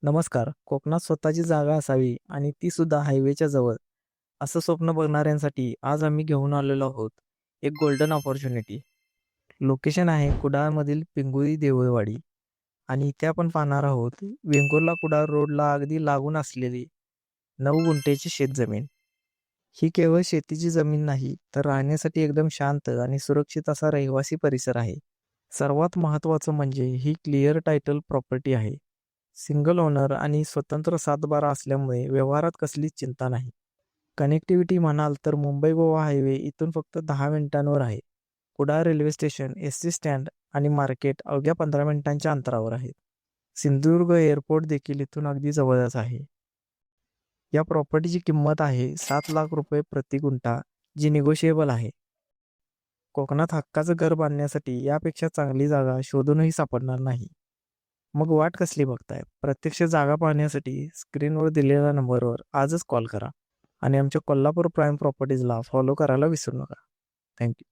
नमस्कार. कोकणात स्वतःची जागा असावी आणि ती सुद्धा हायवेच्या जवळ, असं स्वप्न बघणाऱ्यांसाठी आज आम्ही घेऊन आलेलो आहोत एक गोल्डन अपॉर्च्युनिटी. लोकेशन आहे कुडाळमधील पिंगुळी देऊळवाडी आणि इथे आपण पाहणार आहोत वेंगुर्ला कुडाळ रोडला अगदी लागून असलेली 9 गुंठेची शेतजमीन. ही केवळ शेतीची जमीन नाही, तर राहण्यासाठी एकदम शांत आणि सुरक्षित असा रहिवासी परिसर आहे. सर्वात महत्त्वाचं म्हणजे ही क्लिअर टायटल प्रॉपर्टी आहे. सिंगल ओनर आणि स्वतंत्र सातबारा असल्यामुळे व्यवहारात कसलीच चिंता नाही. कनेक्टिव्हिटी म्हणाल तर मुंबई गोवा हायवे इथून फक्त 10 मिनिटांवर आहे. Kudal railway station, S T stand आणि मार्केट अवघ्या 15 मिनिटांच्या अंतरावर आहे. सिंधुदुर्ग एअरपोर्ट देखील इथून अगदी जवळच आहे. या प्रॉपर्टीची किंमत आहे 7 लाख रुपये प्रति गुंठा, जी निगोशिएबल आहे. कोकणात हक्काचं घर बांधण्यासाठी यापेक्षा चांगली जागा शोधूनही सापडणार नाही. मग वाट कसली बघताय? प्रत्यक्ष जागा पाहण्यासाठी स्क्रीनवर दिलेल्या नंबरवर आजच कॉल करा आणि आमच्या कोल्हापूर प्राईम प्रॉपर्टीजला फॉलो करायला विसरू नका. थँक्यू.